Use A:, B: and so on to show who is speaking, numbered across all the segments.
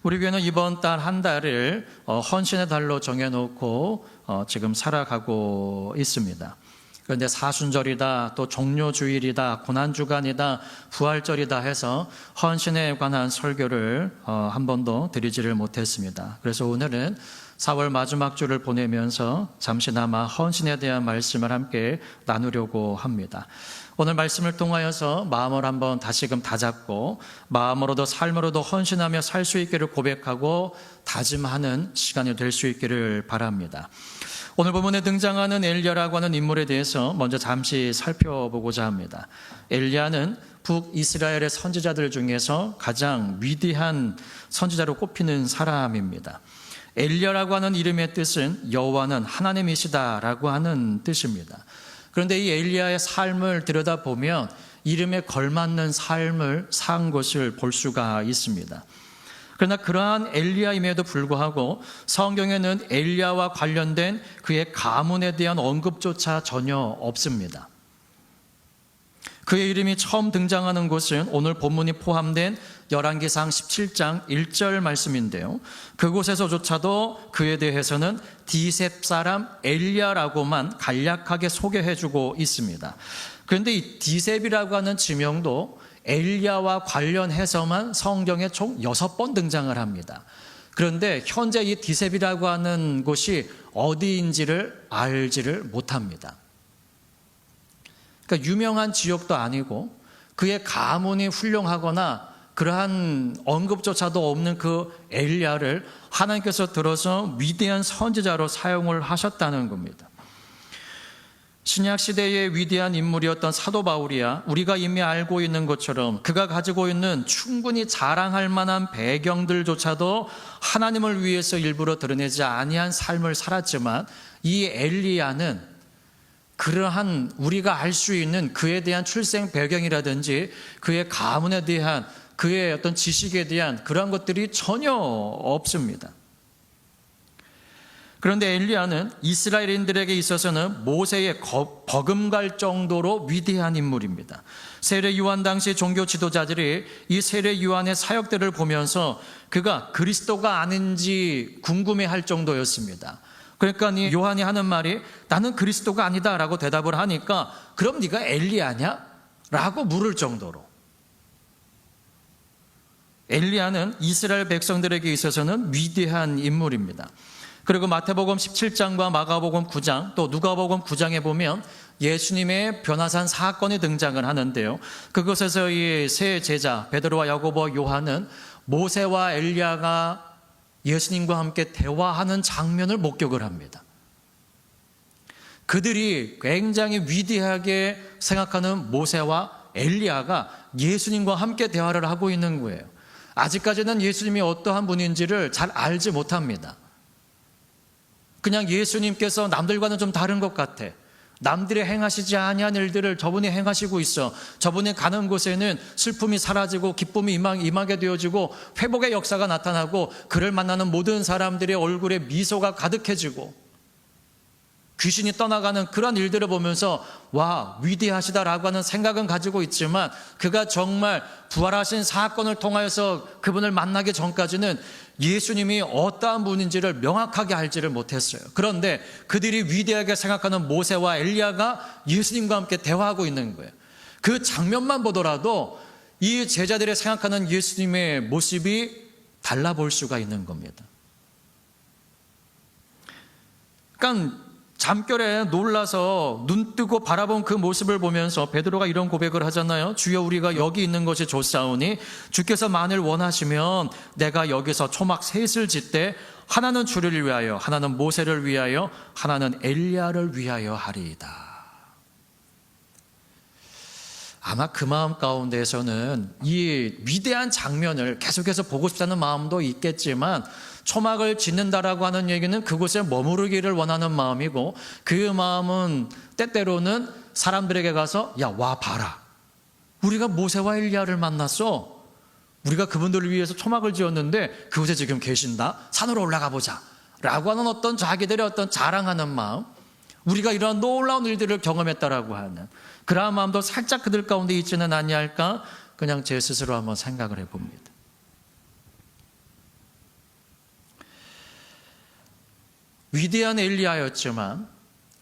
A: 우리 교회는 이번 달 한 달을 헌신의 달로 정해놓고 지금 살아가고 있습니다. 그런데 사순절이다, 또 종료주일이다, 고난주간이다, 부활절이다 해서 헌신에 관한 설교를 한 번도 드리지를 못했습니다. 그래서 오늘은 4월 마지막 주를 보내면서 잠시나마 헌신에 대한 말씀을 함께 나누려고 합니다. 오늘 말씀을 통하여서 마음을 한번 다시금 다잡고 마음으로도 삶으로도 헌신하며 살 수 있기를 고백하고 다짐하는 시간이 될 수 있기를 바랍니다. 오늘 본문에 등장하는 엘리야라고 하는 인물에 대해서 먼저 잠시 살펴보고자 합니다. 엘리야는 북이스라엘의 선지자들 중에서 가장 위대한 선지자로 꼽히는 사람입니다. 엘리야라고 하는 이름의 뜻은 여호와는 하나님이시다라고 하는 뜻입니다. 그런데 이 엘리야의 삶을 들여다보면 이름에 걸맞는 삶을 산 것을 볼 수가 있습니다. 그러나 그러한 엘리야임에도 불구하고 성경에는 엘리야와 관련된 그의 가문에 대한 언급조차 전혀 없습니다. 그의 이름이 처음 등장하는 곳은 오늘 본문이 포함된 열왕기상 17장 1절 말씀인데요. 그곳에서조차도 그에 대해서는 디셉 사람 엘리야라고만 간략하게 소개해주고 있습니다. 그런데 이 디셉이라고 하는 지명도 엘리야와 관련해서만 성경에 총 6번 등장을 합니다. 그런데 현재 이 디셉이라고 하는 곳이 어디인지를 알지를 못합니다. 그러니까 유명한 지역도 아니고 그의 가문이 훌륭하거나 그러한 언급조차도 없는 그 엘리야를 하나님께서 들어서 위대한 선지자로 사용을 하셨다는 겁니다. 신약 시대의 위대한 인물이었던 사도 바울이야 우리가 이미 알고 있는 것처럼 그가 가지고 있는 충분히 자랑할 만한 배경들조차도 하나님을 위해서 일부러 드러내지 아니한 삶을 살았지만 이 엘리야는 그러한 우리가 알 수 있는 그에 대한 출생 배경이라든지 그의 가문에 대한 그의 어떤 지식에 대한 그러한 것들이 전혀 없습니다. 그런데 엘리야는 이스라엘인들에게 있어서는 모세의 버금갈 정도로 위대한 인물입니다. 세례 요한 당시 종교 지도자들이 이 세례 요한의 사역들을 보면서 그가 그리스도가 아닌지 궁금해할 정도였습니다. 그러니까 이 요한이 하는 말이 나는 그리스도가 아니다 라고 대답을 하니까 그럼 네가 엘리야냐? 라고 물을 정도로 엘리야는 이스라엘 백성들에게 있어서는 위대한 인물입니다. 그리고 마태복음 17장과 마가복음 9장 또 누가복음 9장에 보면 예수님의 변화산 사건이 등장을 하는데요. 그곳에서 이 세 제자 베드로와 야고보와 요한은 모세와 엘리야가 예수님과 함께 대화하는 장면을 목격을 합니다. 그들이 굉장히 위대하게 생각하는 모세와 엘리야가 예수님과 함께 대화를 하고 있는 거예요. 아직까지는 예수님이 어떠한 분인지를 잘 알지 못합니다. 그냥 예수님께서 남들과는 좀 다른 것 같아. 남들이 행하시지 아니한 일들을 저분이 행하시고 있어. 저분이 가는 곳에는 슬픔이 사라지고 기쁨이 임하게 되어지고 회복의 역사가 나타나고 그를 만나는 모든 사람들의 얼굴에 미소가 가득해지고 귀신이 떠나가는 그런 일들을 보면서 와 위대하시다라고 하는 생각은 가지고 있지만 그가 정말 부활하신 사건을 통하여서 그분을 만나기 전까지는 예수님이 어떠한 분인지를 명확하게 알지를 못했어요. 그런데 그들이 위대하게 생각하는 모세와 엘리야가 예수님과 함께 대화하고 있는 거예요. 그 장면만 보더라도 이 제자들이 생각하는 예수님의 모습이 달라 볼 수가 있는 겁니다. 그러니까 잠결에 놀라서 눈 뜨고 바라본 그 모습을 보면서 베드로가 이런 고백을 하잖아요. 주여 우리가 여기 있는 것이 좋사오니 주께서 만일 원하시면 내가 여기서 초막 셋을 짓되 하나는 주를 위하여 하나는 모세를 위하여 하나는 엘리야를 위하여 하리이다. 아마 그 마음 가운데에서는 이 위대한 장면을 계속해서 보고 싶다는 마음도 있겠지만 초막을 짓는다라고 하는 얘기는 그곳에 머무르기를 원하는 마음이고 그 마음은 때때로는 사람들에게 가서 야 와 봐라 우리가 모세와 엘리야를 만났어 우리가 그분들을 위해서 초막을 지었는데 그곳에 지금 계신다 산으로 올라가 보자 라고 하는 어떤 자기들의 어떤 자랑하는 마음 우리가 이러한 놀라운 일들을 경험했다라고 하는 그러한 마음도 살짝 그들 가운데 있지는 아니할까 그냥 제 스스로 한번 생각을 해봅니다. 위대한 엘리야였지만,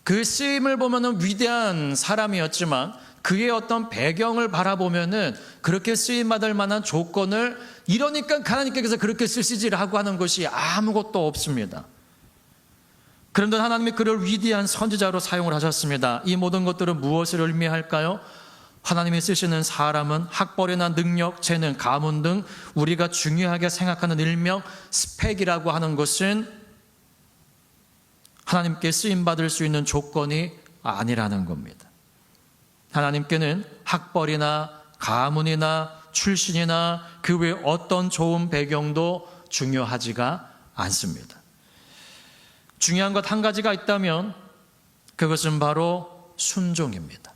A: 그 쓰임을 보면은 위대한 사람이었지만, 그의 어떤 배경을 바라보면은 그렇게 쓰임받을 만한 조건을, 이러니까 하나님께서 그렇게 쓰시지라고 하는 것이 아무것도 없습니다. 그런데 하나님이 그를 위대한 선지자로 사용을 하셨습니다. 이 모든 것들은 무엇을 의미할까요? 하나님이 쓰시는 사람은 학벌이나 능력, 재능, 가문 등 우리가 중요하게 생각하는 일명 스펙이라고 하는 것은 하나님께 쓰임받을 수 있는 조건이 아니라는 겁니다. 하나님께는 학벌이나 가문이나 출신이나 그 외 어떤 좋은 배경도 중요하지가 않습니다. 중요한 것 한 가지가 있다면 그것은 바로 순종입니다.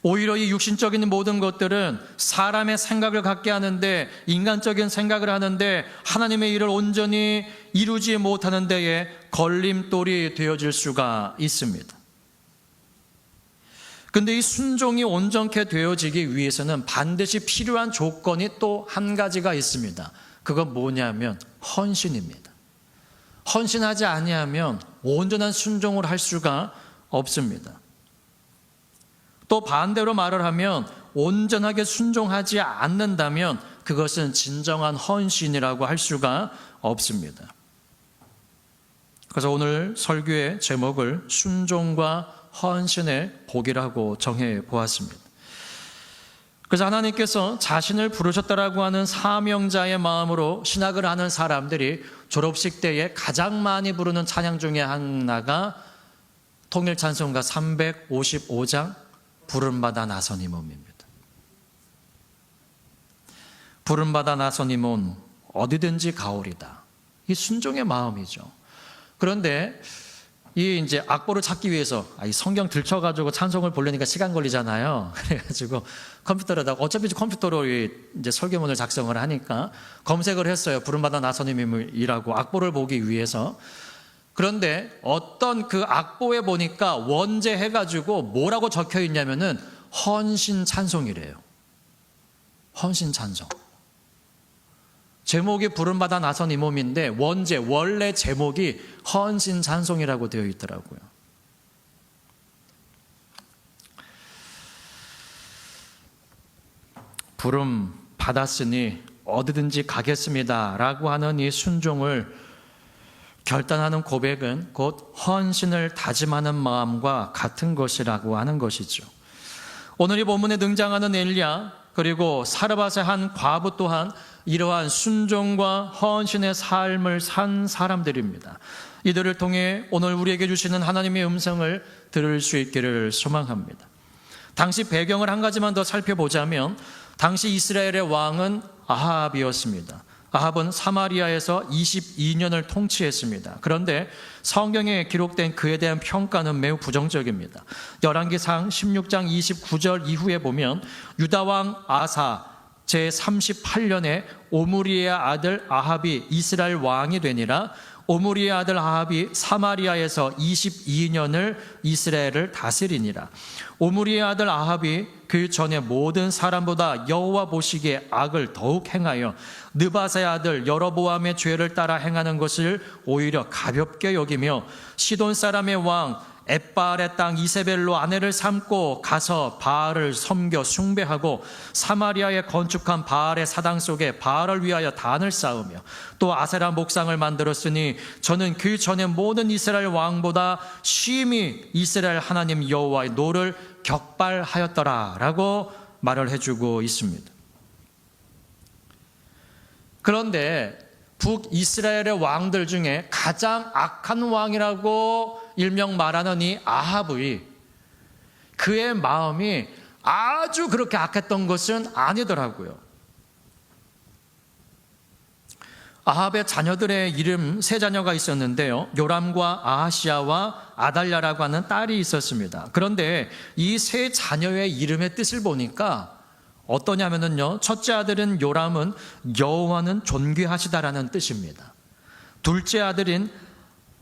A: 오히려 이 육신적인 모든 것들은 사람의 생각을 갖게 하는데, 인간적인 생각을 하는데 하나님의 일을 온전히 이루지 못하는 데에 걸림돌이 되어질 수가 있습니다. 그런데 이 순종이 온전케 되어지기 위해서는 반드시 필요한 조건이 또 한 가지가 있습니다. 그건 뭐냐면 헌신입니다. 헌신하지 아니하면 온전한 순종을 할 수가 없습니다. 또 반대로 말을 하면 온전하게 순종하지 않는다면 그것은 진정한 헌신이라고 할 수가 없습니다. 그래서 오늘 설교의 제목을 순종과 헌신의 복이라고 정해 보았습니다. 그래서 하나님께서 자신을 부르셨다라고 하는 사명자의 마음으로 신학을 하는 사람들이 졸업식 때에 가장 많이 부르는 찬양 중에 하나가 통일찬송가 355장 부름받아 나서니 몸입니다. 부름받아 나서니 몸 어디든지 가오리다. 이 순종의 마음이죠. 그런데 이 이제 악보를 찾기 위해서 이 성경 들쳐가지고 찬송을 보려니까 시간 걸리잖아요. 그래가지고 컴퓨터로다가 어차피 컴퓨터로 이제 설교문을 작성을 하니까 검색을 했어요. 부름받아 나서님이라고 악보를 보기 위해서. 그런데 어떤 그 악보에 보니까 원제 해가지고 뭐라고 적혀 있냐면은 헌신 찬송이래요. 헌신 찬송. 제목이 부름받아 나선 이 몸인데 원래 제목이 헌신 찬송이라고 되어 있더라고요. 부름 받았으니 어디든지 가겠습니다 라고 하는 이 순종을 결단하는 고백은 곧 헌신을 다짐하는 마음과 같은 것이라고 하는 것이죠. 오늘 이 본문에 등장하는 엘리야 그리고 사르밧의 한 과부 또한 이러한 순종과 헌신의 삶을 산 사람들입니다. 이들을 통해 오늘 우리에게 주시는 하나님의 음성을 들을 수 있기를 소망합니다. 당시 배경을 한 가지만 더 살펴보자면 당시 이스라엘의 왕은 아합이었습니다. 아합은 사마리아에서 22년을 통치했습니다. 그런데 성경에 기록된 그에 대한 평가는 매우 부정적입니다. 열왕기상 16장 29절 이후에 보면 유다왕 아사 제38년에 오므리의 아들 아합이 이스라엘 왕이 되니라. 오므리의 아들 아합이 사마리아에서 22년을 이스라엘을 다스리니라. 오므리의 아들 아합이 그 전에 모든 사람보다 여호와 보시기에 악을 더욱 행하여 느바사의 아들 여로보암의 죄를 따라 행하는 것을 오히려 가볍게 여기며 시돈 사람의 왕 엣바알의 땅 이세벨로 아내를 삼고 가서 바알을 섬겨 숭배하고 사마리아에 건축한 바알의 사당 속에 바알을 위하여 단을 쌓으며 또 아세라 목상을 만들었으니 저는 그 전에 모든 이스라엘 왕보다 심히 이스라엘 하나님 여호와의 노를 격발하였더라 라고 말을 해주고 있습니다. 그런데 북이스라엘의 왕들 중에 가장 악한 왕이라고 일명 말하는 이 아합의 그의 마음이 아주 그렇게 악했던 것은 아니더라고요. 아합의 자녀들의 이름 세 자녀가 있었는데요. 요람과 아하시야와 아달랴라고 하는 딸이 있었습니다. 그런데 이 세 자녀의 이름의 뜻을 보니까 어떠냐면요. 첫째 아들은 요람은 여호와는 존귀하시다라는 뜻입니다. 둘째 아들인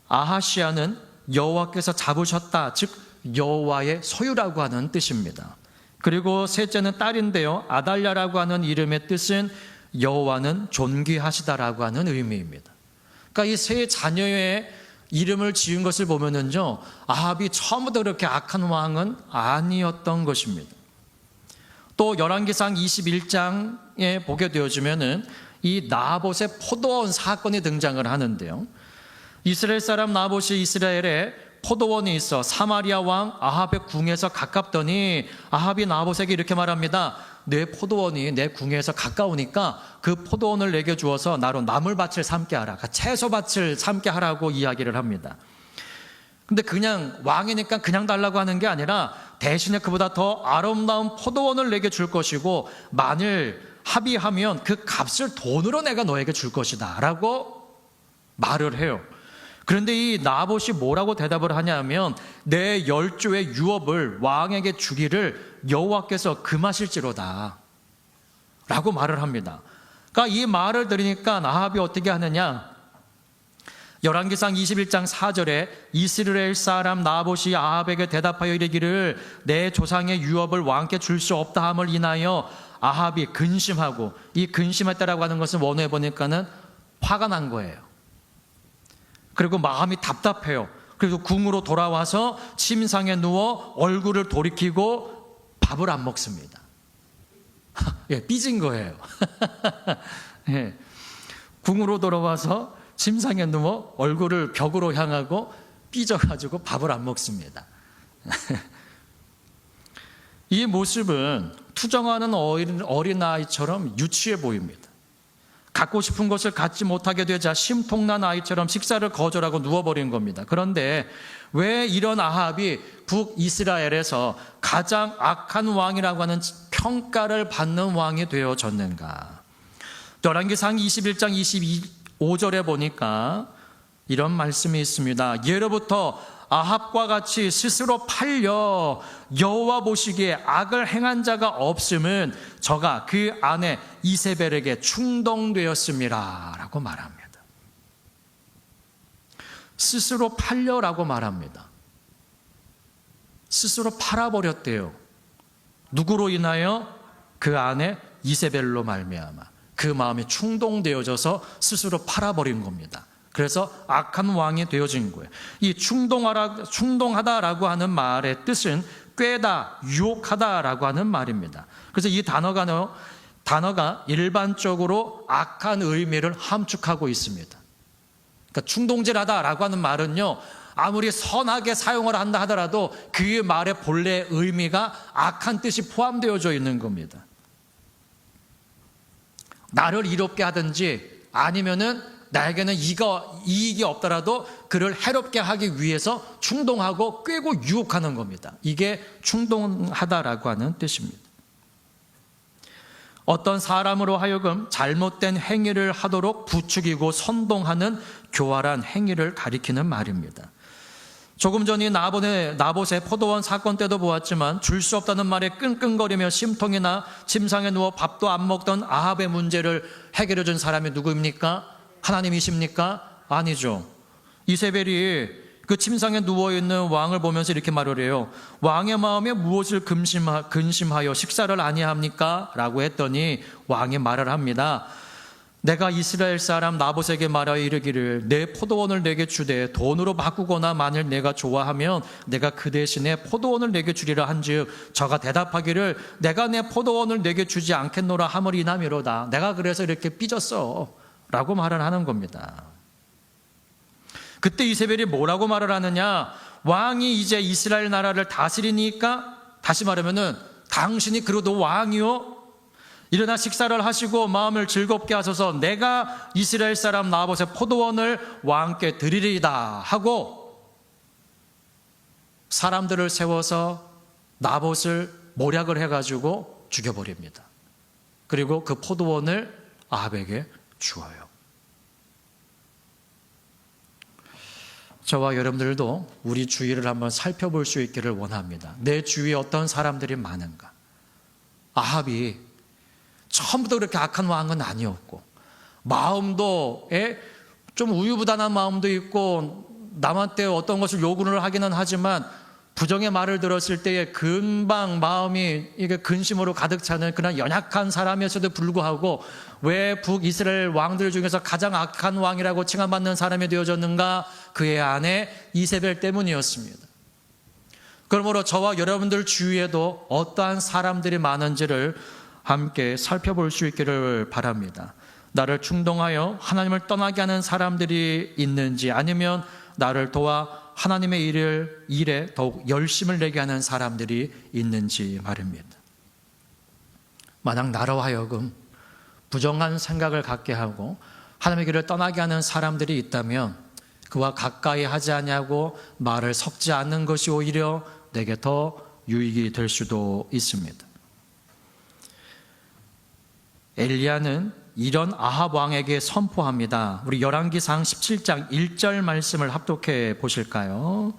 A: 아하시야는 여호와께서 잡으셨다, 즉 여호와의 소유라고 하는 뜻입니다. 그리고 셋째는 딸인데요. 아달랴라고 하는 이름의 뜻은 여호와는 존귀하시다라고 하는 의미입니다. 그러니까 이 세 자녀의 이름을 지은 것을 보면은요, 아합이 처음부터 그렇게 악한 왕은 아니었던 것입니다. 또 열왕기상 21장에 보게 되어지면은 이 나봇의 포도원 사건이 등장을 하는데요. 이스라엘 사람 나봇이 이스라엘에 포도원이 있어 사마리아 왕 아합의 궁에서 가깝더니 아합이 나봇에게 이렇게 말합니다. 내 포도원이 내 궁에서 가까우니까 그 포도원을 내게 주어서 나로 나물밭을 삶게 하라. 채소밭을 삶게 하라고 이야기를 합니다. 근데 그냥 왕이니까 그냥 달라고 하는 게 아니라 대신에 그보다 더 아름다운 포도원을 내게 줄 것이고 만일 합의하면 그 값을 돈으로 내가 너에게 줄 것이다 라고 말을 해요. 그런데 이 나봇이 뭐라고 대답을 하냐면 내 10조의 유업을 왕에게 주기를 여호와께서 금하실지로다 라고 말을 합니다. 그러니까 이 말을 들으니까 아합이 어떻게 하느냐, 열왕기상 21장 4절에 이스라엘 사람 나봇이 아합에게 대답하여 이르기를 내 조상의 유업을 왕께 줄 수 없다 함을 인하여 아합이 근심하고, 이 근심했다라고 하는 것은 원어에 보니까는 화가 난 거예요. 그리고 마음이 답답해요. 그래서 궁으로 돌아와서 침상에 누워 얼굴을 돌이키고 밥을 안 먹습니다. 예, 삐진 거예요. 예, 궁으로 돌아와서 침상에 누워 얼굴을 벽으로 향하고 삐져가지고 밥을 안 먹습니다. 이 모습은 투정하는 어린아이처럼 유치해 보입니다. 갖고 싶은 것을 갖지 못하게 되자 심통난 아이처럼 식사를 거절하고 누워버린 겁니다. 그런데 왜 이런 아합이 북이스라엘에서 가장 악한 왕이라고 하는 평가를 받는 왕이 되어졌는가? 열왕기상 21장 25절에 보니까 이런 말씀이 있습니다. 예로부터 아합과 같이 스스로 팔려 여호와 보시기에 악을 행한 자가 없음은 저가 그 아내 이세벨에게 충동되었음이라 라고 말합니다. 스스로 팔려라고 말합니다. 스스로 팔아버렸대요. 누구로 인하여? 그 아내 이세벨로 말미암아 그 마음이 충동되어져서 스스로 팔아버린 겁니다. 그래서 악한 왕이 되어진 거예요. 이 충동하다라고 하는 말의 뜻은 꾀다, 유혹하다라고 하는 말입니다. 그래서 이 단어가 일반적으로 악한 의미를 함축하고 있습니다. 그러니까 충동질하다라고 하는 말은요, 아무리 선하게 사용을 한다 하더라도 그 말의 본래 의미가 악한 뜻이 포함되어져 있는 겁니다. 나를 이롭게 하든지 아니면은 나에게는 이익이 없더라도 그를 해롭게 하기 위해서 충동하고 꾀고 유혹하는 겁니다. 이게 충동하다라고 하는 뜻입니다. 어떤 사람으로 하여금 잘못된 행위를 하도록 부추기고 선동하는 교활한 행위를 가리키는 말입니다. 조금 전에 나봇의 포도원 사건 때도 보았지만 줄 수 없다는 말에 끙끙거리며 심통이나 침상에 누워 밥도 안 먹던 아합의 문제를 해결해 준 사람이 누구입니까? 하나님이십니까? 아니죠. 이세벨이 그 침상에 누워있는 왕을 보면서 이렇게 말을 해요. 왕의 마음에 무엇을 근심하여 식사를 아니합니까? 라고 했더니 왕이 말을 합니다. 내가 이스라엘 사람 나봇에게 말하여 이르기를 내 포도원을 내게 주되 돈으로 바꾸거나 만일 내가 좋아하면 내가 그 대신에 포도원을 내게 주리라 한즉 저가 대답하기를 내가 내 포도원을 내게 주지 않겠노라 함을 인함이로다. 내가 그래서 이렇게 삐졌어 라고 말을 하는 겁니다. 그때 이세벨이 뭐라고 말을 하느냐? 왕이 이제 이스라엘 나라를 다스리니까, 다시 말하면은 당신이 그래도 왕이요? 일어나 식사를 하시고 마음을 즐겁게 하소서 내가 이스라엘 사람 나봇의 포도원을 왕께 드리리이다 하고 사람들을 세워서 나봇을 모략을 해가지고 죽여버립니다. 그리고 그 포도원을 아합에게 주어요. 저와 여러분들도 우리 주위를 한번 살펴볼 수 있기를 원합니다. 내 주위에 어떤 사람들이 많은가? 아합이 처음부터 그렇게 악한 왕은 아니었고 마음도 좀 우유부단한 마음도 있고 남한테 어떤 것을 요구를 하기는 하지만 부정의 말을 들었을 때에 금방 마음이 이게 근심으로 가득 차는 그런 연약한 사람이었어도 불구하고 왜 북이스라엘 왕들 중에서 가장 악한 왕이라고 칭함받는 사람이 되어졌는가? 그의 아내 이세벨 때문이었습니다. 그러므로 저와 여러분들 주위에도 어떠한 사람들이 많은지를 함께 살펴볼 수 있기를 바랍니다. 나를 충동하여 하나님을 떠나게 하는 사람들이 있는지, 아니면 나를 도와 하나님의 일에 더욱 열심을 내게 하는 사람들이 있는지 말입니다. 만약 나로 하여금 부정한 생각을 갖게 하고 하나님의 길을 떠나게 하는 사람들이 있다면 그와 가까이 하지 아니하고 말을 섞지 않는 것이 오히려 내게 더 유익이 될 수도 있습니다. 엘리야는 이런 아합 왕에게 선포합니다. 우리 열왕기상 17장 1절 말씀을 합독해 보실까요?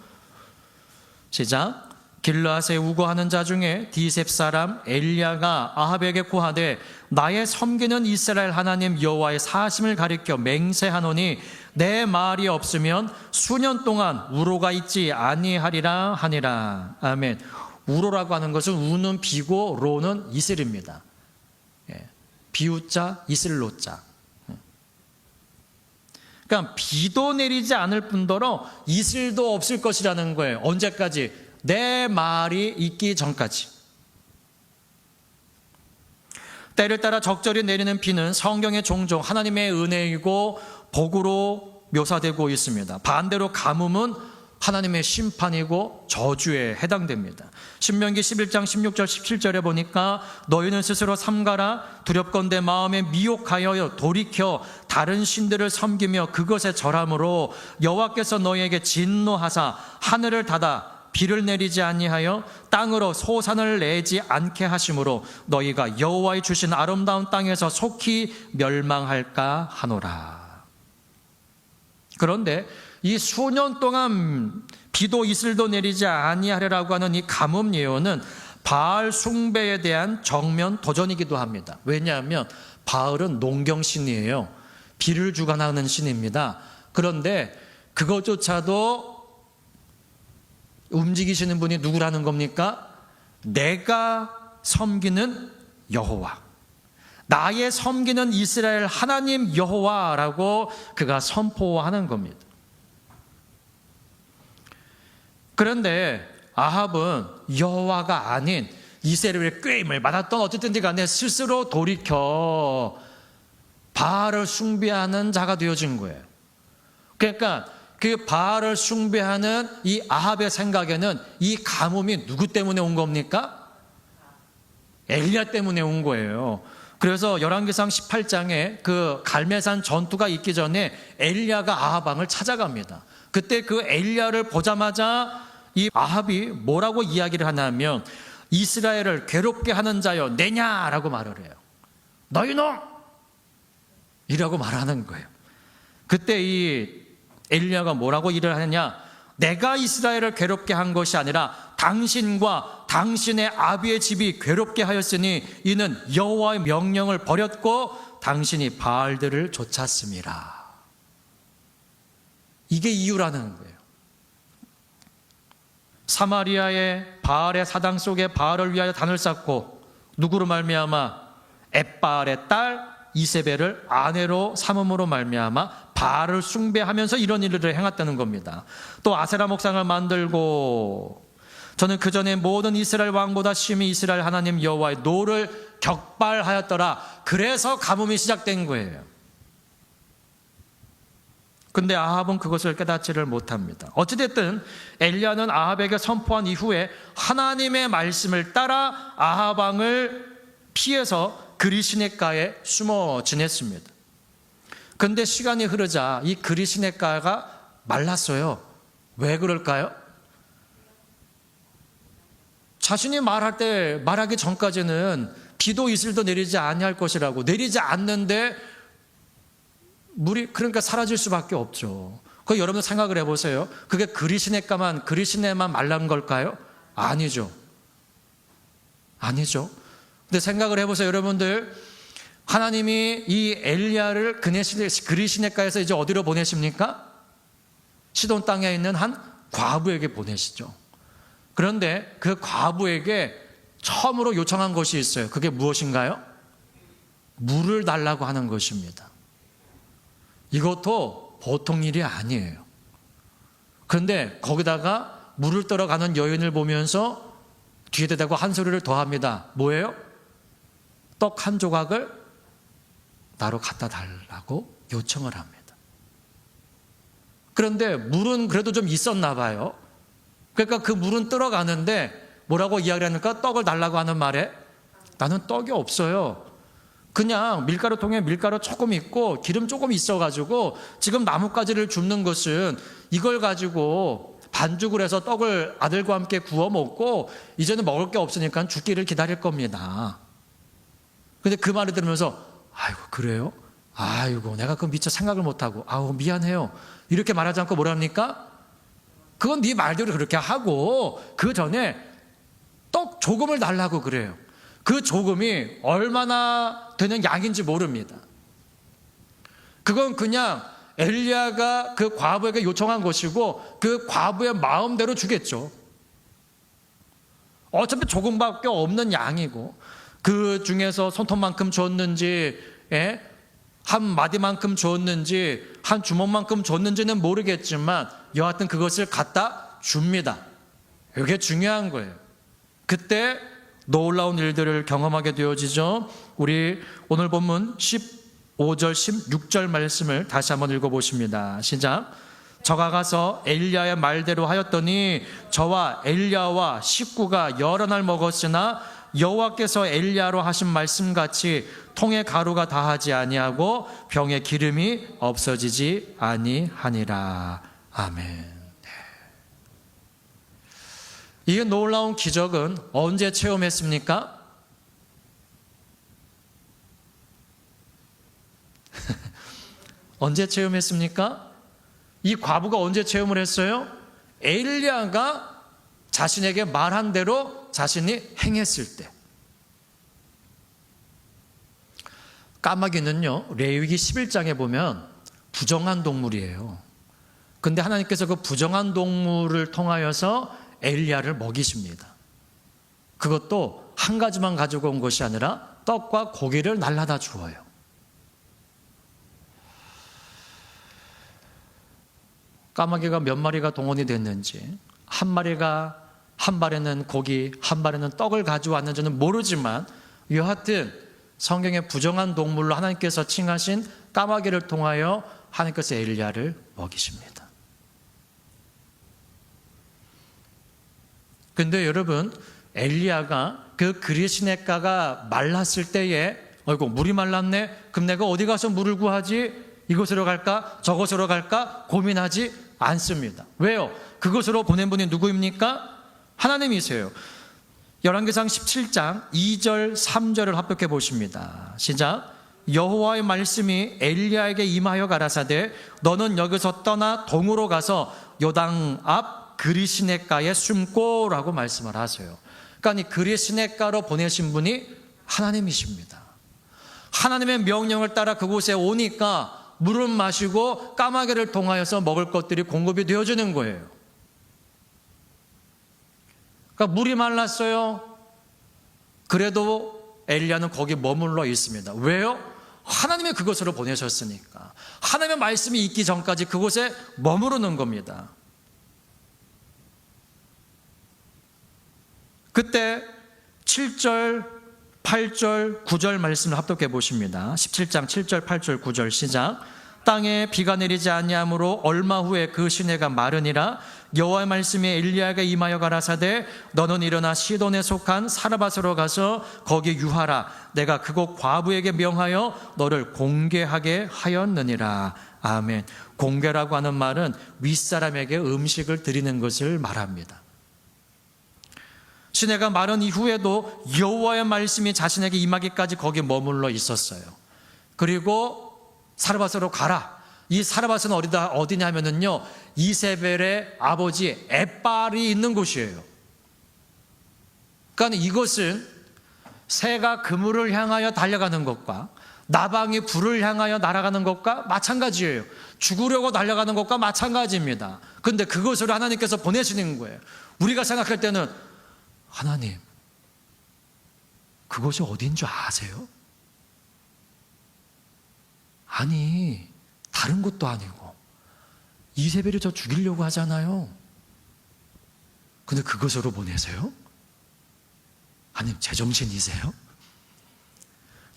A: 시작. 길르앗에 우거하는 자 중에 디셉 사람 엘리야가 아합에게 고하되 나의 섬기는 이스라엘 하나님 여호와의 사심을 가리켜 맹세하노니 내 말이 없으면 수년 동안 우로가 있지 아니하리라 하니라. 아멘. 우로라고 하는 것은 우는 비고 로는 이슬입니다. 비우자 이슬로자. 그러니까 비도 내리지 않을 뿐더러 이슬도 없을 것이라는 거예요. 언제까지? 내 말이 있기 전까지. 때를 따라 적절히 내리는 비는 성경의 종종 하나님의 은혜이고 복으로 묘사되고 있습니다. 반대로 가뭄은 하나님의 심판이고 저주에 해당됩니다. 신명기 11장 16절 17절에 보니까 너희는 스스로 삼가라 두렵건대 마음에 미혹하여 돌이켜 다른 신들을 섬기며 그것에 절함으로 여호와께서 너희에게 진노하사 하늘을 닫아 비를 내리지 아니하여 땅으로 소산을 내지 않게 하심으로 너희가 여호와의 주신 아름다운 땅에서 속히 멸망할까 하노라. 그런데 이 수년 동안 비도 이슬도 내리지 아니하리라고 하는 이 가뭄 예언은 바알 숭배에 대한 정면 도전이기도 합니다. 왜냐하면 바알은 농경신이에요. 비를 주관하는 신입니다. 그런데 그것조차도 움직이시는 분이 누구라는 겁니까? 내가 섬기는 여호와, 나의 섬기는 이스라엘 하나님 여호와라고 그가 선포하는 겁니다. 그런데 아합은 여호와가 아닌 이스라엘의 꾀임을 받았던 어쨌든지 간에 스스로 돌이켜 바알을 숭배하는 자가 되어진 거예요. 그러니까 그 바알을 숭배하는 이 아합의 생각에는 이 가뭄이 누구 때문에 온 겁니까? 엘리야 때문에 온 거예요. 그래서 열왕기상 18장에 그 갈멜산 전투가 있기 전에 엘리야가 아합 왕을 찾아갑니다. 그때 그 엘리야를 보자마자 이 아합이 뭐라고 이야기를 하냐면 이스라엘을 괴롭게 하는 자여 내냐라고 말을 해요. 너희 놈! 이라고 말하는 거예요. 그때 이 엘리야가 뭐라고 일을 하느냐? 내가 이스라엘을 괴롭게 한 것이 아니라 당신과 당신의 아비의 집이 괴롭게 하였으니 이는 여호와의 명령을 버렸고 당신이 바알들을 좇았음이라. 이게 이유라는 거예요. 사마리아의 바알의 사당 속에 바알을 위하여 단을 쌓고 누구로 말미암아? 엣바알의 딸 이세벨을 아내로 삼음으로 말미암아 바알을 숭배하면서 이런 일을 행했다는 겁니다. 또 아세라 목상을 만들고 저는 그 전에 모든 이스라엘 왕보다 심히 이스라엘 하나님 여호와의 노를 격발하였더라. 그래서 가뭄이 시작된 거예요. 근데 아합은 그것을 깨닫지를 못합니다. 어찌됐든 엘리야는 아합에게 선포한 이후에 하나님의 말씀을 따라 아합 왕을 피해서 그리시네가에 숨어 지냈습니다. 근데 시간이 흐르자 이 그리시네가가 말랐어요. 왜 그럴까요? 자신이 말하기 전까지는 비도 이슬도 내리지 아니할 것이라고, 내리지 않는데 물이 그러니까 사라질 수밖에 없죠. 그 여러분 생각을 해보세요. 그게 그리시네만 말란 걸까요? 아니죠. 아니죠. 근데 생각을 해보세요, 여러분들. 하나님이 이 엘리야를 그리시네가에서 이제 어디로 보내십니까? 시돈 땅에 있는 한 과부에게 보내시죠. 그런데 그 과부에게 처음으로 요청한 것이 있어요. 그게 무엇인가요? 물을 달라고 하는 것입니다. 이것도 보통 일이 아니에요. 그런데 거기다가 물을 떠러가는 여인을 보면서 뒤에 대고 한 소리를 더 합니다. 뭐예요? 떡 한 조각을 나로 갖다 달라고 요청을 합니다. 그런데 물은 그래도 좀 있었나 봐요. 그러니까 그 물은 떠러가는데 뭐라고 이야기를 하니까 떡을 달라고 하는 말에 나는 떡이 없어요. 그냥 밀가루통에 밀가루 조금 있고 기름 조금 있어가지고 지금 나뭇가지를 줍는 것은 이걸 가지고 반죽을 해서 떡을 아들과 함께 구워 먹고 이제는 먹을 게 없으니까 죽기를 기다릴 겁니다. 근데 그 말을 들으면서 아이고 그래요? 아이고 내가 그거 미처 생각을 못하고 아우 미안해요. 이렇게 말하지 않고 뭐라 합니까? 그건 네 말대로 그렇게 하고 그 전에 떡 조금을 달라고 그래요. 그 조금이 얼마나 되는 양인지 모릅니다. 그건 그냥 엘리야가 그 과부에게 요청한 것이고 그 과부의 마음대로 주겠죠. 어차피 조금밖에 없는 양이고 그 중에서 손톱만큼 줬는지 한 마디만큼 줬는지 한 주먹만큼 줬는지는 모르겠지만 여하튼 그것을 갖다 줍니다. 이게 중요한 거예요. 그때 놀라운 일들을 경험하게 되어지죠. 우리 오늘 본문 15절 16절 말씀을 다시 한번 읽어보십니다. 시작. 저가 가서 엘리야의 말대로 하였더니 저와 엘리야와 식구가 여러 날 먹었으나 여호와께서 엘리야로 하신 말씀같이 통에 가루가 다하지 아니하고 병에 기름이 없어지지 아니하니라. 아멘. 이 놀라운 기적은 언제 체험했습니까? 언제 체험했습니까? 이 과부가 언제 체험을 했어요? 엘리야가 자신에게 말한 대로 자신이 행했을 때. 까마귀는요, 레위기 11장에 보면 부정한 동물이에요. 근데 하나님께서 그 부정한 동물을 통하여서 엘리야를 먹이십니다. 그것도 한 가지만 가지고 온 것이 아니라 떡과 고기를 날라다 주어요. 까마귀가 몇 마리가 동원이 됐는지, 한 마리가 한 발에는 고기, 한 발에는 떡을 가져왔는지는 모르지만 여하튼 성경의 부정한 동물로 하나님께서 칭하신 까마귀를 통하여 하나님께서 엘리야를 먹이십니다. 근데 여러분, 엘리야가 그 그리시네가가 말랐을 때에 어이구 물이 말랐네? 그럼 내가 어디 가서 물을 구하지? 이곳으로 갈까? 저곳으로 갈까? 고민하지 않습니다. 왜요? 그곳으로 보낸 분이 누구입니까? 하나님이세요. 열왕기상 17장 2절 3절을 합독해 보십니다. 시작. 여호와의 말씀이 엘리야에게 임하여 가라사대 너는 여기서 떠나 동으로 가서 요당 앞 그리시네가에 숨고라고 말씀을 하세요. 그러니까 이 그리시네가로 보내신 분이 하나님이십니다. 하나님의 명령을 따라 그곳에 오니까 물을 마시고 까마귀를 통하여서 먹을 것들이 공급이 되어지는 거예요. 그러니까 물이 말랐어요. 그래도 엘리야는 거기 머물러 있습니다. 왜요? 하나님이 그곳으로 보내셨으니까. 하나님의 말씀이 있기 전까지 그곳에 머무르는 겁니다. 그때 7절, 8절, 9절 말씀을 합독해 보십니다. 17장 7절, 8절, 9절 시작. 땅에 비가 내리지 아니하므로 얼마 후에 그 시내가 마르니라. 여호와의 말씀이 엘리야에게 임하여 가라사대 너는 일어나 시돈에 속한 사르밧으로 가서 거기 유하라. 내가 그곳 과부에게 명하여 너를 공개하게 하였느니라. 아멘. 공개라고 하는 말은 윗사람에게 음식을 드리는 것을 말합니다. 시내가 마른 이후에도 여호와의 말씀이 자신에게 임하기까지 거기 머물러 있었어요. 그리고 사르밧으로 가라. 이 사르밧은 어디냐면요, 이세벨의 아버지 에빨이 있는 곳이에요. 그러니까 이것은 새가 그물을 향하여 달려가는 것과 나방이 불을 향하여 날아가는 것과 마찬가지예요. 죽으려고 달려가는 것과 마찬가지입니다. 그런데 그것을 하나님께서 보내시는 거예요. 우리가 생각할 때는 하나님, 그것이 어디인 줄 아세요? 아니, 다른 것도 아니고 이세벨이 저 죽이려고 하잖아요. 근데 그것으로 보내세요? 하나님, 제정신이세요?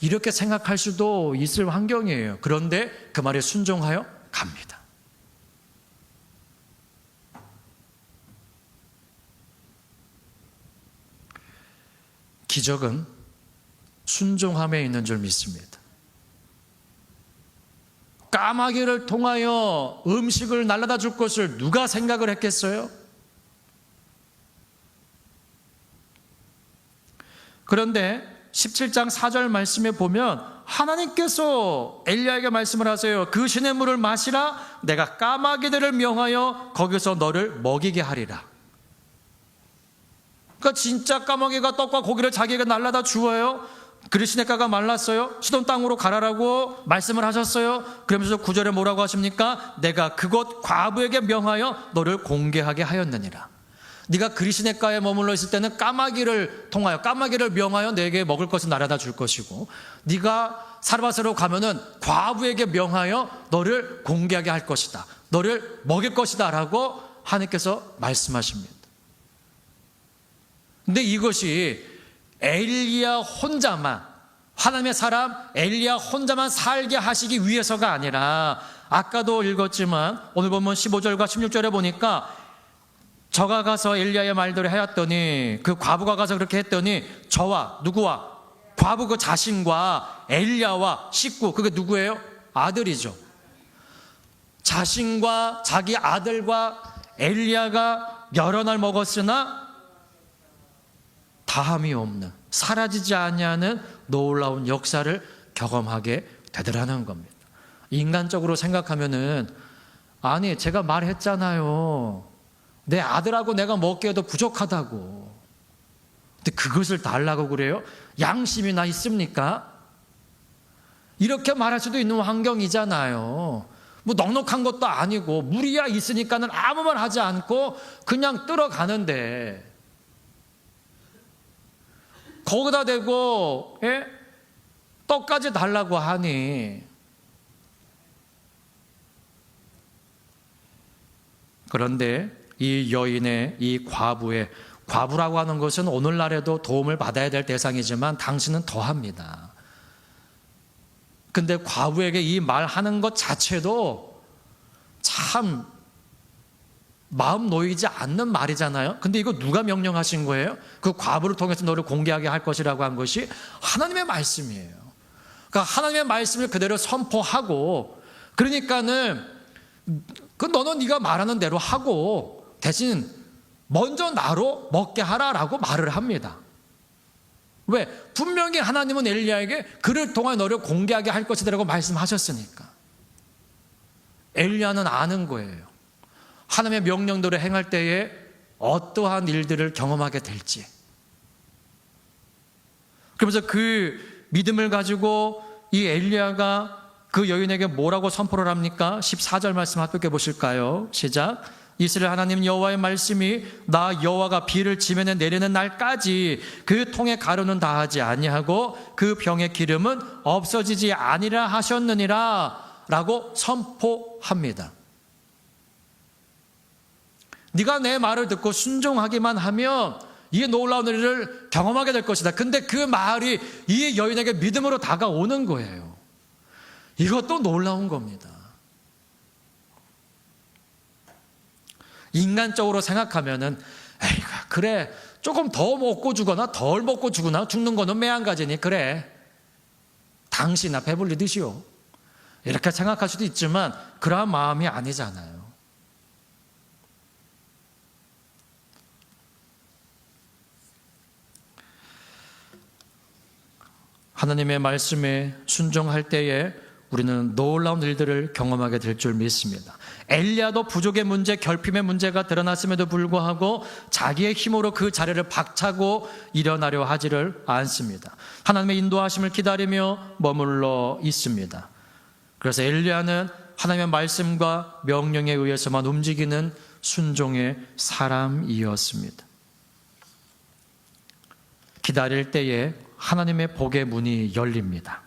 A: 이렇게 생각할 수도 있을 환경이에요. 그런데 그 말에 순종하여 갑니다. 기적은 순종함에 있는 줄 믿습니다. 까마귀를 통하여 음식을 날라다 줄 것을 누가 생각을 했겠어요? 그런데 17장 4절 말씀에 보면 하나님께서 엘리야에게 말씀을 하세요. 그 시냇물을 마시라. 내가 까마귀들을 명하여 거기서 너를 먹이게 하리라. 그러니까 진짜 까마귀가 떡과 고기를 자기에게 날라다 주어요. 그리시네가가 말랐어요. 시돈 땅으로 가라라고 말씀을 하셨어요. 그러면서 9절에 뭐라고 하십니까? 내가 그곳 과부에게 명하여 너를 공개하게 하였느니라. 네가 그리시네가에 머물러 있을 때는 까마귀를 통하여, 까마귀를 명하여 내게 먹을 것을 날아다 줄 것이고, 네가 사르밧으로 가면은 과부에게 명하여 너를 공개하게 할 것이다, 너를 먹일 것이다 라고 하나님께서 말씀하십니다. 근데 이것이 엘리야 혼자만, 하나님의 사람 엘리야 혼자만 살게 하시기 위해서가 아니라, 아까도 읽었지만 오늘 보면 15절과 16절에 보니까 저가 가서 엘리야의 말대로 하였더니, 그 과부가 가서 그렇게 했더니 저와 누구와? 과부 그 자신과 엘리야와 식구, 그게 누구예요? 아들이죠. 자신과 자기 아들과 엘리야가 여러 날 먹었으나 다함이 없는, 사라지지 않냐는 놀라운 역사를 경험하게 되더라는 겁니다. 인간적으로 생각하면은, 아니 제가 말했잖아요, 내 아들하고 내가 먹기에도 부족하다고. 근데 그것을 달라고 그래요? 양심이나 있습니까? 이렇게 말할 수도 있는 환경이잖아요. 뭐 넉넉한 것도 아니고 무리야 있으니까는 아무 말 하지 않고 그냥 들어가는데, 거기다 대고 떡까지 달라고 하니. 그런데 이 여인의, 이 과부의, 과부라고 하는 것은 오늘날에도 도움을 받아야 될 대상이지만 당신은 더합니다. 근데 과부에게 이 말하는 것 자체도 참 마음 놓이지 않는 말이잖아요. 근데 이거 누가 명령하신 거예요? 그 과부를 통해서 너를 공개하게 할 것이라고 한 것이 하나님의 말씀이에요. 그러니까 하나님의 말씀을 그대로 선포하고, 그러니까는 너는 네가 말하는 대로 하고 대신 먼저 나로 먹게 하라라고 말을 합니다. 왜? 분명히 하나님은 엘리야에게 그를 통해 너를 공개하게 할 것이라고 말씀하셨으니까. 엘리야는 아는 거예요. 하나님의 명령대로 행할 때에 어떠한 일들을 경험하게 될지. 그러면서 그 믿음을 가지고 이 엘리야가 그 여인에게 뭐라고 선포를 합니까? 14절 말씀 합독해 보실까요? 시작. 이스라엘 하나님 여호와의 말씀이 나 여호와가 비를 지면에 내리는 날까지 그 통의 가루는 다하지 아니하고 그 병의 기름은 없어지지 아니라 하셨느니라 라고 선포합니다. 네가 내 말을 듣고 순종하기만 하면 이 놀라운 일을 경험하게 될 것이다. 근데 그 말이 이 여인에게 믿음으로 다가오는 거예요. 이것도 놀라운 겁니다. 인간적으로 생각하면은, 에이, 그래, 조금 더 먹고 주거나 덜 먹고 주거나 죽는 거는 매한가지니 그래, 당신아 배불리 드시오, 이렇게 생각할 수도 있지만 그러한 마음이 아니잖아요. 하나님의 말씀에 순종할 때에 우리는 놀라운 일들을 경험하게 될 줄 믿습니다. 엘리야도 부족의 문제, 결핍의 문제가 드러났음에도 불구하고 자기의 힘으로 그 자리를 박차고 일어나려 하지를 않습니다. 하나님의 인도하심을 기다리며 머물러 있습니다. 그래서 엘리야는 하나님의 말씀과 명령에 의해서만 움직이는 순종의 사람이었습니다. 기다릴 때에 하나님의 복의 문이 열립니다.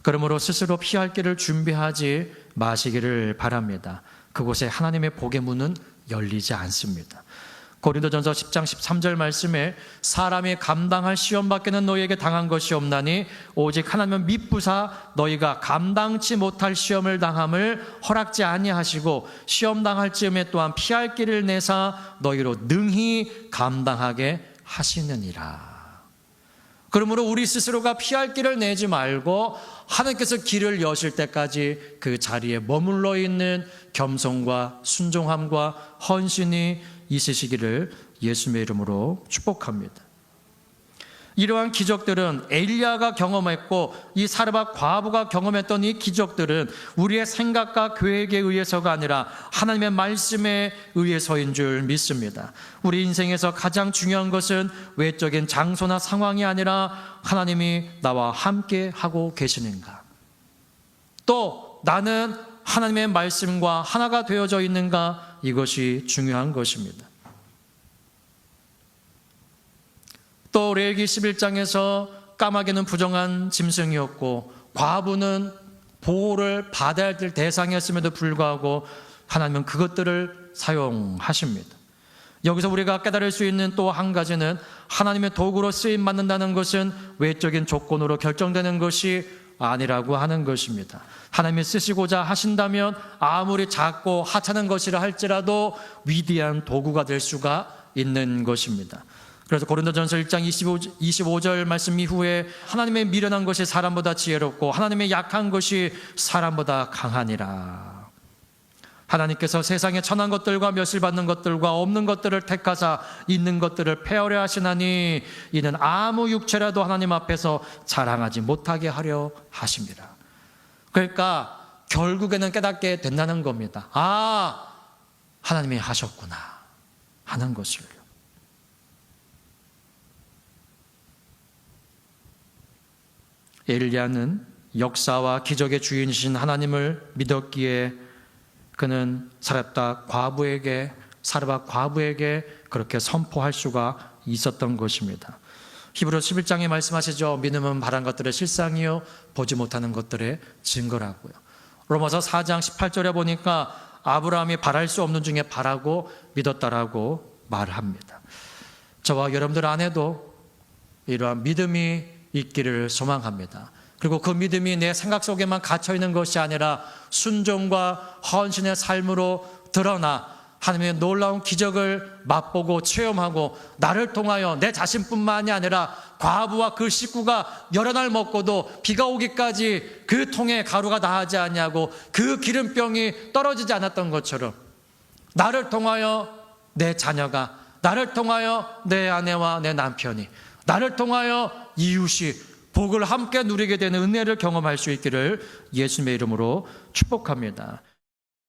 A: 그러므로 스스로 피할 길을 준비하지 마시기를 바랍니다. 그곳에 하나님의 복의 문은 열리지 않습니다. 고린도전서 10장 13절 말씀에 사람이 감당할 시험 밖에는 너희에게 당한 것이 없나니 오직 하나님은 미쁘사 너희가 감당치 못할 시험을 당함을 허락지 아니하시고 시험 당할 즈음에 또한 피할 길을 내사 너희로 능히 감당하게 하시느니라. 그러므로 우리 스스로가 피할 길을 내지 말고 하나님께서 길을 여실 때까지 그 자리에 머물러 있는 겸손과 순종함과 헌신이 있으시기를 예수님의 이름으로 축복합니다. 이러한 기적들은 엘리야가 경험했고 이 사르밧 과부가 경험했던 이 기적들은 우리의 생각과 계획에 의해서가 아니라 하나님의 말씀에 의해서인 줄 믿습니다. 우리 인생에서 가장 중요한 것은 외적인 장소나 상황이 아니라 하나님이 나와 함께 하고 계시는가, 또 나는 하나님의 말씀과 하나가 되어져 있는가, 이것이 중요한 것입니다. 또 레위기 11장에서 까마귀는 부정한 짐승이었고 과부는 보호를 받아야 될 대상이었음에도 불구하고 하나님은 그것들을 사용하십니다. 여기서 우리가 깨달을 수 있는 또 한 가지는 하나님의 도구로 쓰임받는다는 것은 외적인 조건으로 결정되는 것이 아니라고 하는 것입니다. 하나님이 쓰시고자 하신다면 아무리 작고 하찮은 것이라 할지라도 위대한 도구가 될 수가 있는 것입니다. 그래서 고린도전서 1장 25절 말씀 이후에 하나님의 미련한 것이 사람보다 지혜롭고 하나님의 약한 것이 사람보다 강하니라. 하나님께서 세상에 천한 것들과 멸시받는 것들과 없는 것들을 택하사 있는 것들을 폐하려 하시나니 이는 아무 육체라도 하나님 앞에서 자랑하지 못하게 하려 하십니다. 그러니까 결국에는 깨닫게 된다는 겁니다. 아, 하나님이 하셨구나 하는 것을요. 엘리야는 역사와 기적의 주인이신 하나님을 믿었기에 그는 사르밧 과부에게 그렇게 선포할 수가 있었던 것입니다. 히브리서 11장에 말씀하시죠. 믿음은 바란 것들의 실상이요 보지 못하는 것들의 증거라고요. 로마서 4장 18절에 보니까 아브라함이 바랄 수 없는 중에 바라고 믿었다라고 말합니다. 저와 여러분들 안에도 이러한 믿음이 있기를 소망합니다. 그리고 그 믿음이 내 생각 속에만 갇혀있는 것이 아니라 순종과 헌신의 삶으로 드러나 하나님의 놀라운 기적을 맛보고 체험하고 나를 통하여 내 자신뿐만이 아니라 과부와 그 식구가 여러 날 먹고도 비가 오기까지 그 통에 가루가 나지 않냐고 그 기름병이 떨어지지 않았던 것처럼 나를 통하여 내 자녀가, 나를 통하여 내 아내와 내 남편이, 나를 통하여 이웃이 복을 함께 누리게 되는 은혜를 경험할 수 있기를 예수님의 이름으로 축복합니다.